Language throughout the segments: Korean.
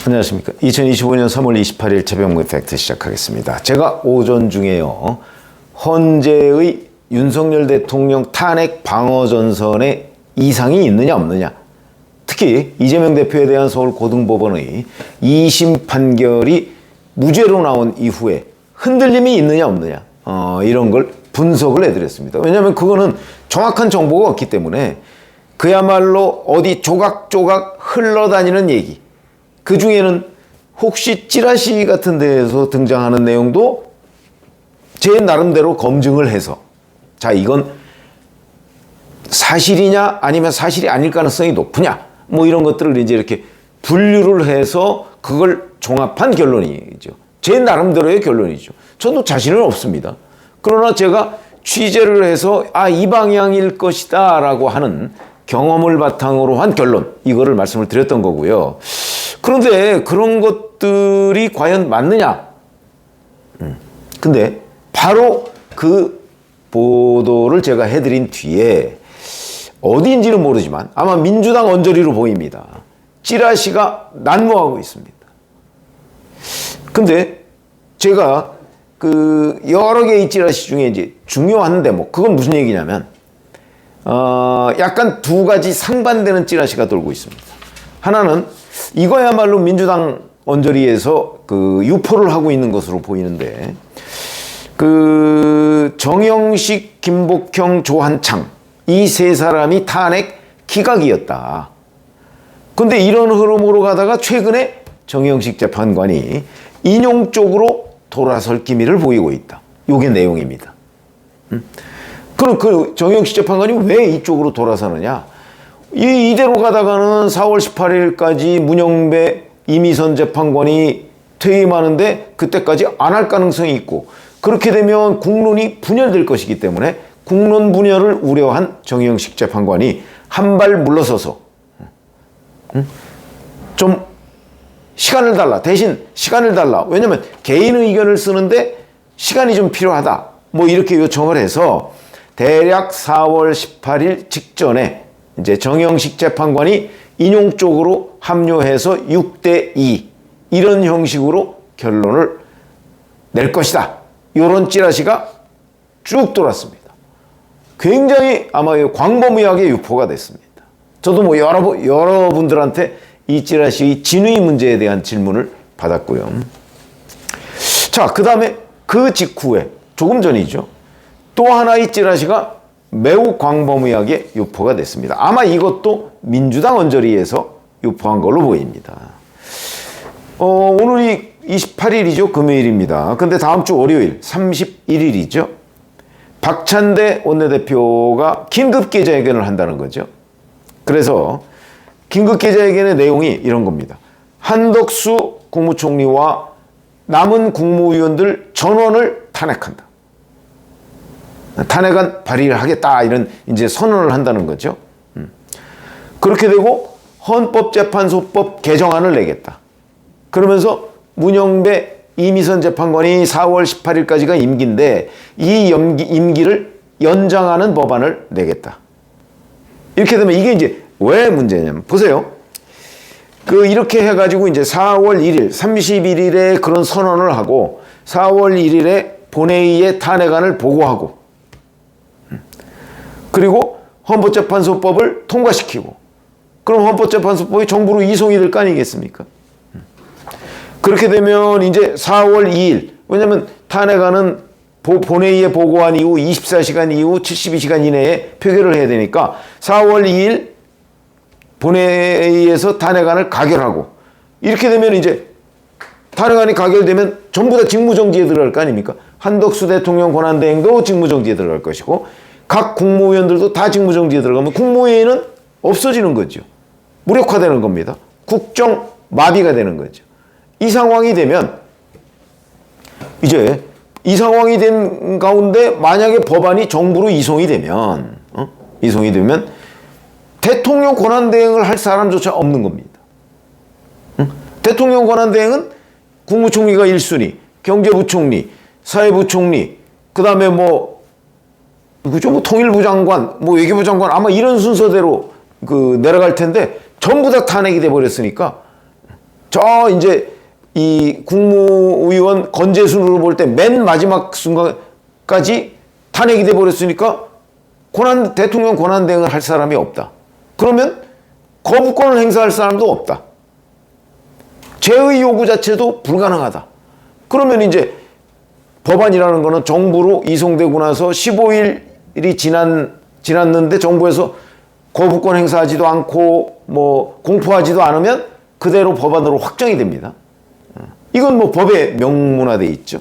안녕하십니까. 2025년 3월 28일 최병무의 팩트 시작하겠습니다. 제가 오전 중에요, 헌재의 윤석열 대통령 탄핵 방어전선에 이상이 있느냐 없느냐, 특히 이재명 대표에 대한 서울고등법원의 2심 판결이 무죄로 나온 이후에 흔들림이 있느냐 없느냐, 이런 걸 분석을 해드렸습니다. 왜냐하면 그거는 정확한 정보가 없기 때문에 그야말로 어디 조각조각 흘러다니는 얘기, 그 중에는 혹시 찌라시 같은 데에서 등장하는 내용도 제 나름대로 검증을 해서, 자, 이건 사실이냐 아니면 사실이 아닐 가능성이 높으냐, 뭐 이런 것들을 이제 이렇게 분류를 해서 그걸 종합한 결론이죠. 제 나름대로의 결론이죠. 저도 자신은 없습니다. 그러나 제가 취재를 해서 이 방향일 것이다 라고 하는 경험을 바탕으로 한 결론, 이거를 말씀을 드렸던 거고요. 그런데 그런 것들이 과연 맞느냐? 근데 바로 그 보도를 제가 해드린 뒤에 어디인지는 모르지만 아마 민주당 언저리로 보입니다. 찌라시가 난무하고 있습니다. 근데 제가 그 여러 개의 찌라시 중에 이제 중요한 대목, 그건 무슨 얘기냐면, 약간 두 가지 상반되는 찌라시가 돌고 있습니다. 하나는 이거야말로 민주당 언저리에서 그 유포를 하고 있는 것으로 보이는데, 그 정영식, 김복형, 조한창 이 세 사람이 탄핵 기각이었다. 근데 이런 흐름으로 가다가 최근에 정영식 재판관이 인용 쪽으로 돌아설 기미를 보이고 있다. 요게 내용입니다. 그럼 그 정영식 재판관이 왜 이쪽으로 돌아서느냐? 이대로 가다가는 4월 18일까지 문영배, 이미선 재판관이 퇴임하는데 그때까지 안 할 가능성이 있고, 그렇게 되면 국론이 분열될 것이기 때문에 국론 분열을 우려한 정영식 재판관이 한 발 물러서서 좀 시간을 달라, 대신 시간을 달라. 왜냐면 개인 의견을 쓰는데 시간이 좀 필요하다, 뭐 이렇게 요청을 해서 대략 4월 18일 직전에 이제 정영식 재판관이 인용 쪽으로 합류해서 6대2 이런 형식으로 결론을 낼 것이다. 이런 찌라시가 쭉 돌았습니다. 굉장히 아마 광범위하게 유포가 됐습니다. 저도 뭐 여러분들한테 이 찌라시의 진위 문제에 대한 질문을 받았고요. 자, 그 다음에 그 직후에 조금 전이죠, 또 하나의 찌라시가 매우 광범위하게 유포가 됐습니다. 아마 이것도 민주당 언저리에서 유포한 걸로 보입니다. 오늘이 28일이죠. 금요일입니다. 근데 다음 주 월요일 31일이죠. 박찬대 원내대표가 긴급 기자회견을 한다는 거죠. 그래서 긴급 기자회견의 내용이 이런 겁니다. 한덕수 국무총리와 남은 국무위원들 전원을 탄핵한다. 탄핵안 발의를 하겠다, 이런 이제 선언을 한다는 거죠. 그렇게 되고 헌법재판소법 개정안을 내겠다. 그러면서 문영배, 이미선 재판관이 4월 18일까지가 임기인데 이 임기를 연장하는 법안을 내겠다. 이렇게 되면 이게 이제 왜 문제냐면, 보세요. 이렇게 해가지고 이제 4월 1일, 31일에 그런 선언을 하고 4월 1일에 본회의에 탄핵안을 보고하고, 그리고 헌법재판소법을 통과시키고, 그럼 헌법재판소법이 정부로 이송이 될 거 아니겠습니까? 그렇게 되면 이제 4월 2일, 왜냐면 탄핵안은 본회의에 보고한 이후 24시간 이후 72시간 이내에 표결을 해야 되니까 4월 2일 본회의에서 탄핵안을 가결하고, 이렇게 되면 이제 탄핵안이 가결되면 전부 다 직무정지에 들어갈 거 아닙니까? 한덕수 대통령 권한대행도 직무정지에 들어갈 것이고, 각 국무위원들도 다 직무정지에 들어가면 국무회의는 없어지는 거죠. 무력화되는 겁니다. 국정 마비가 되는 거죠. 이 상황이 되면, 이제 이 상황이 된 가운데 만약에 법안이 정부로 이송이 되면 대통령 권한대행을 할 사람조차 없는 겁니다. 대통령 권한대행은 국무총리가 1순위, 경제부총리, 사회부총리, 그 다음에 뭐 통일부 장관, 외교부 장관, 아마 이런 순서대로 내려갈 텐데 전부 다 탄핵이 돼 버렸으니까 저 이제 이 국무위원 건재 순으로 볼 때 맨 마지막 순간까지 탄핵이 돼 버렸으니까 대통령 권한 대행을 할 사람이 없다. 그러면 거부권을 행사할 사람도 없다. 제의 요구 자체도 불가능하다. 그러면 이제 법안이라는 거는 정부로 이송되고 나서 15일이 지났는데 정부에서 거부권 행사하지도 않고 뭐 공포하지도 않으면 그대로 법안으로 확정이 됩니다. 이건 뭐 법에 명문화돼 있죠.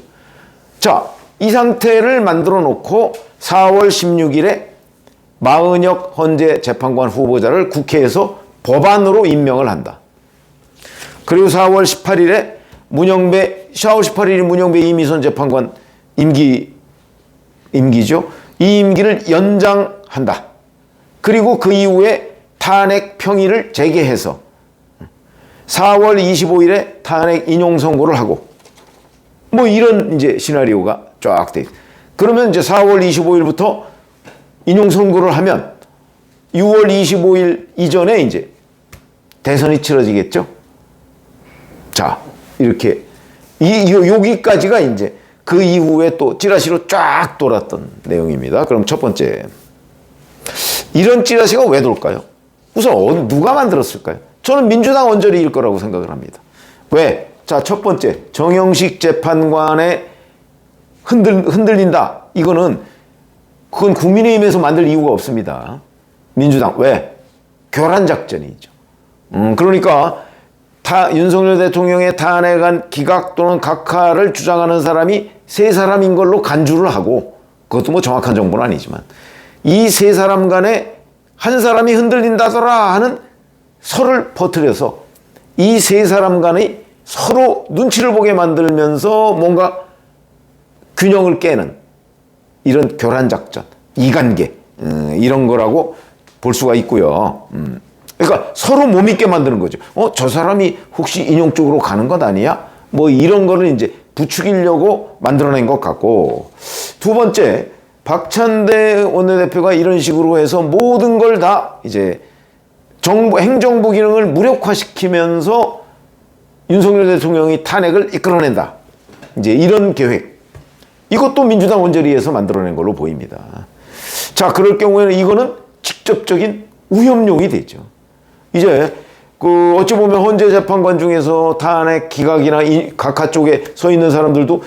자, 이 상태를 만들어 놓고 4월 16일에 마은혁 헌재 재판관 후보자를 국회에서 법안으로 임명을 한다. 그리고 4월 18일에 4월 18일이 문영배 이미선 재판관 임기죠. 이 임기를 연장한다. 그리고 그 이후에 탄핵 평의를 재개해서 4월 25일에 탄핵 인용 선고를 하고 뭐 이런 이제 시나리오가 쫙 돼. 그러면 이제 4월 25일부터 인용 선고를 하면 6월 25일 이전에 이제 대선이 치러지겠죠. 자, 이렇게 여기까지가 이제 그 이후에 또 찌라시로 쫙 돌았던 내용입니다. 그럼 첫 번째, 이런 찌라시가 왜 돌까요? 우선 누가 만들었을까요? 저는 민주당 언저리일 거라고 생각을 합니다. 왜? 자, 첫 번째, 정영식 재판관의 흔들린다. 그건 국민의힘에서 만들 이유가 없습니다. 민주당. 왜? 교란작전이죠. 그러니까 윤석열 대통령의 탄핵안 기각 또는 각하를 주장하는 사람이 세 사람인 걸로 간주를 하고, 그것도 뭐 정확한 정보는 아니지만, 이 세 사람 간에 한 사람이 흔들린다더라 하는 설을 퍼뜨려서 이 세 사람 간의 서로 눈치를 보게 만들면서 뭔가 균형을 깨는 이런 교란작전, 이관계, 이런 거라고 볼 수가 있고요. 그러니까 서로 못 믿게 만드는 거죠. 저 사람이 혹시 인용 쪽으로 가는 것 아니야? 뭐 이런 거를 이제 부추기려고 만들어낸 것 같고, 두 번째, 박찬대 원내대표가 이런 식으로 해서 모든 걸 다 이제 행정부 기능을 무력화시키면서 윤석열 대통령이 탄핵을 이끌어낸다. 이제 이런 계획. 이것도 민주당 원저리에서 만들어낸 걸로 보입니다. 자, 그럴 경우에는 이거는 직접적인 우협용이 되죠. 이제 어찌 보면 헌재 재판관 중에서 탄핵 기각이나 각하 쪽에 서 있는 사람들도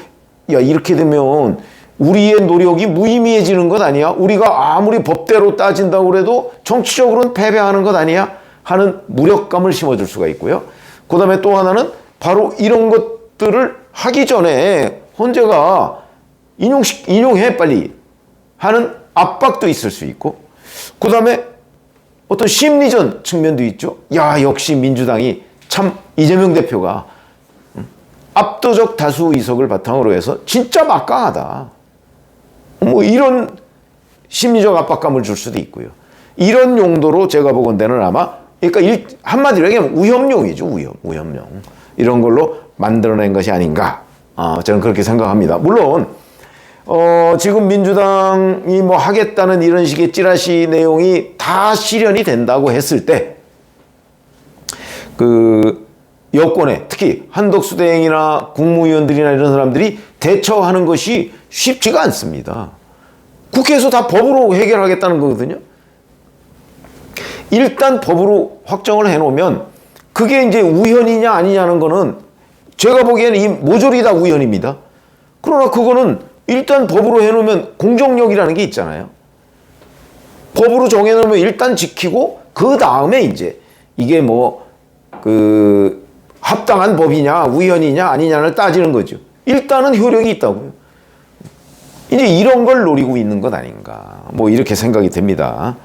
야, 이렇게 되면 우리의 노력이 무의미해지는 것 아니야? 우리가 아무리 법대로 따진다고 해도 정치적으로는 패배하는 것 아니야? 하는 무력감을 심어줄 수가 있고요. 그 다음에 또 하나는 바로 이런 것들을 하기 전에 헌재가 인용해 빨리 하는 압박도 있을 수 있고, 그 다음에 어떤 심리전 측면도 있죠. 야, 역시 민주당이 참 이재명 대표가 압도적 다수 의석을 바탕으로 해서 진짜 막강하다. 뭐 이런 심리적 압박감을 줄 수도 있고요. 이런 용도로 제가 보건대는 아마, 그러니까 한마디로 얘기하면 우협용이죠. 우협용. 이런 걸로 만들어낸 것이 아닌가. 저는 그렇게 생각합니다. 물론 지금 민주당이 뭐 하겠다는 이런 식의 찌라시 내용이 다 실현이 된다고 했을 때, 여권에 특히 한덕수 대행이나 국무위원들이나 이런 사람들이 대처하는 것이 쉽지가 않습니다. 국회에서 다 법으로 해결하겠다는 거거든요. 일단 법으로 확정을 해놓으면 그게 이제 우현이냐 아니냐는 거는 제가 보기에는 이 모조리 다 우현입니다. 그러나 그거는 일단 법으로 해놓으면 공정력이라는 게 있잖아요. 법으로 정해놓으면 일단 지키고 그 다음에 이제 이게 합당한 법이냐 우현이냐 아니냐를 따지는 거죠. 일단은 효력이 있다고요. 이제 이런 걸 노리고 있는 것 아닌가, 뭐 이렇게 생각이 됩니다.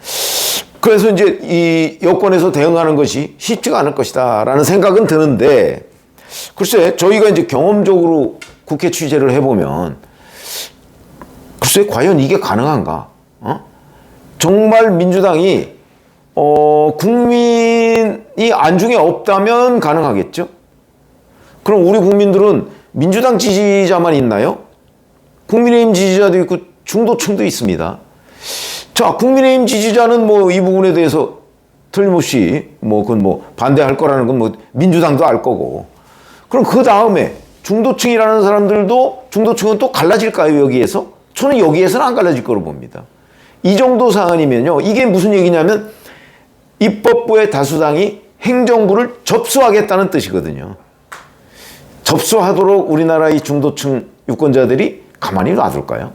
그래서 이제 이 여권에서 대응하는 것이 쉽지가 않을 것이다라는 생각은 드는데, 글쎄 저희가 이제 경험적으로 국회 취재를 해보면 글쎄 과연 이게 가능한가? 정말 민주당이 국민이 안중에 없다면 가능하겠죠? 그럼 우리 국민들은 민주당 지지자만 있나요? 국민의힘 지지자도 있고 중도층도 있습니다. 자, 국민의힘 지지자는 뭐 이 부분에 대해서 틀림없이 뭐 그건 뭐 반대할 거라는 건 뭐 민주당도 알 거고. 그럼 그 다음에 중도층이라는 사람들도 중도층은 또 갈라질까요, 여기에서? 저는 여기에서는 안 갈라질 거로 봅니다. 이 정도 사안이면요. 이게 무슨 얘기냐면 입법부의 다수당이 행정부를 접수하겠다는 뜻이거든요. 접수하도록 우리나라의 중도층 유권자들이 가만히 놔둘까요?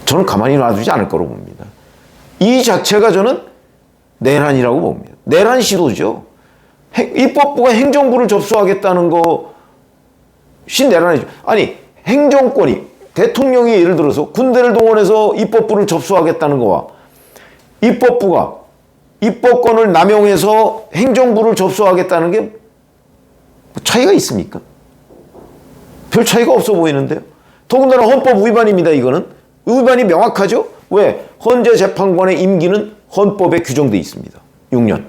저는 가만히 놔두지 않을 거로 봅니다. 이 자체가 저는 내란이라고 봅니다. 내란 시도죠. 입법부가 행정부를 접수하겠다는 것이 내란이죠. 아니, 행정권이, 대통령이 예를 들어서 군대를 동원해서 입법부를 접수하겠다는 거와 입법부가 입법권을 남용해서 행정부를 접수하겠다는 게 차이가 있습니까? 별 차이가 없어 보이는데요. 더군다나 헌법 위반입니다. 이거는 위반이 명확하죠. 왜? 헌재 재판관의 임기는 헌법에 규정되어 있습니다. 6년.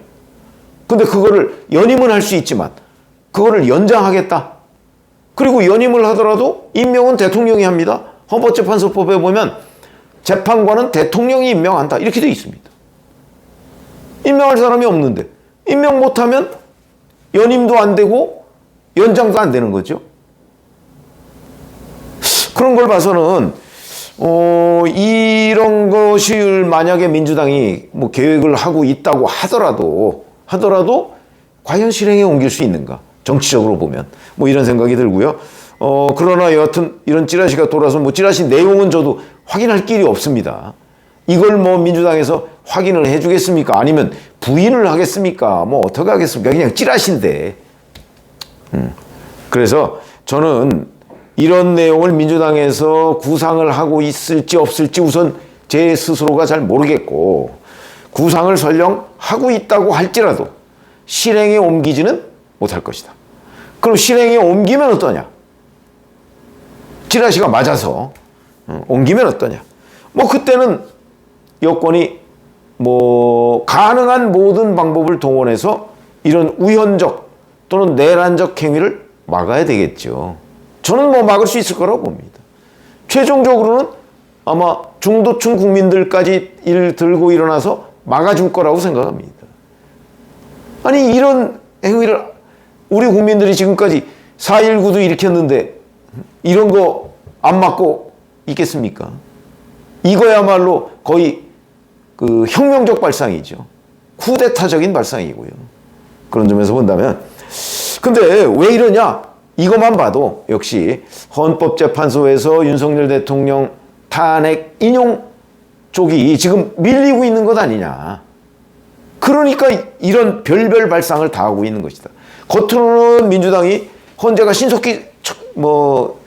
근데 그거를 연임은 할 수 있지만 그거를 연장하겠다. 그리고 연임을 하더라도 임명은 대통령이 합니다. 헌법재판소법에 보면 재판관은 대통령이 임명한다. 이렇게 되어 있습니다. 임명할 사람이 없는데 임명 못하면 연임도 안 되고 연장도 안 되는 거죠. 그런 걸 봐서는 이런 것을 만약에 민주당이 뭐 계획을 하고 있다고 하더라도 과연 실행에 옮길 수 있는가? 정치적으로 보면 뭐 이런 생각이 들고요. 그러나 여하튼 이런 찌라시가 돌아서 뭐 찌라시 내용은 저도 확인할 길이 없습니다. 이걸 뭐 민주당에서 확인을 해주겠습니까? 아니면 부인을 하겠습니까? 뭐 어떻게 하겠습니까? 그냥 찌라시인데. 그래서 저는 이런 내용을 민주당에서 구상을 하고 있을지 없을지 우선 제 스스로가 잘 모르겠고, 구상을 설령 하고 있다고 할지라도 실행에 옮기지는 못할 것이다. 그럼 실행에 옮기면 어떠냐? 찌라시가 맞아서 옮기면 어떠냐? 뭐 그때는 여권이 뭐 가능한 모든 방법을 동원해서 이런 우현적 또는 내란적 행위를 막아야 되겠죠. 저는 뭐 막을 수 있을 거라고 봅니다. 최종적으로는 아마 중도층 국민들까지 일 들고 일어나서 막아줄 거라고 생각합니다. 아니 이런 행위를 우리 국민들이 지금까지 4.19도 일으켰는데 이런 거 안 막고 있겠습니까? 이거야말로 거의 그 혁명적 발상이죠. 쿠데타적인 발상이고요. 그런 점에서 본다면 근데 왜 이러냐? 이것만 봐도 역시 헌법재판소에서 윤석열 대통령 탄핵 인용 쪽이 지금 밀리고 있는 것 아니냐. 그러니까 이런 별별 발상을 다 하고 있는 것이다. 겉으로는 민주당이 헌재가 신속히 뭐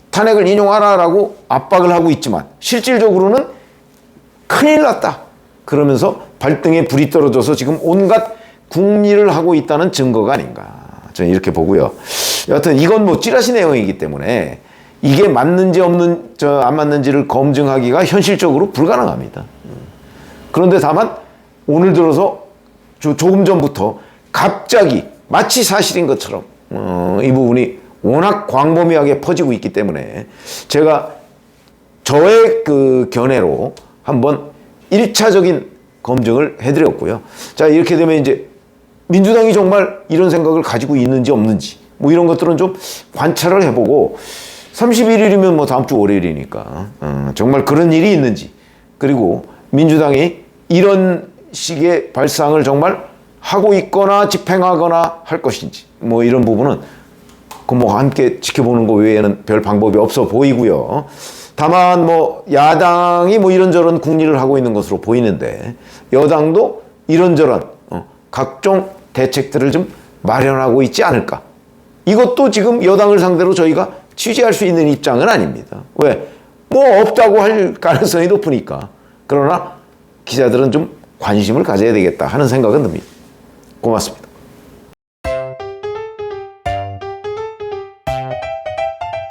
탄핵을 인용하라라고 압박을 하고 있지만 실질적으로는 큰일 났다. 그러면서 발등에 불이 떨어져서 지금 온갖 궁리를 하고 있다는 증거가 아닌가. 저는 이렇게 보고요. 여하튼 이건 뭐 찌라시 내용이기 때문에 이게 맞는지 안 맞는지를 검증하기가 현실적으로 불가능합니다. 그런데 다만 오늘 들어서 조금 전부터 갑자기 마치 사실인 것처럼 이 부분이 워낙 광범위하게 퍼지고 있기 때문에 제가 저의 그 견해로 한번 1차적인 검증을 해드렸고요. 자, 이렇게 되면 이제 민주당이 정말 이런 생각을 가지고 있는지 없는지 뭐 이런 것들은 좀 관찰을 해보고 31일이면 뭐 다음 주 월요일이니까 정말 그런 일이 있는지, 그리고 민주당이 이런 식의 발상을 정말 하고 있거나 집행하거나 할 것인지 뭐 이런 부분은 뭐 함께 지켜보는 것 외에는 별 방법이 없어 보이고요. 다만 뭐 야당이 뭐 이런저런 궁리를 하고 있는 것으로 보이는데 여당도 이런저런 각종 대책들을 좀 마련하고 있지 않을까. 이것도 지금 여당을 상대로 저희가 취재할 수 있는 입장은 아닙니다. 왜? 뭐 없다고 할 가능성이 높으니까. 그러나 기자들은 좀 관심을 가져야 되겠다 하는 생각은 듭니다. 고맙습니다.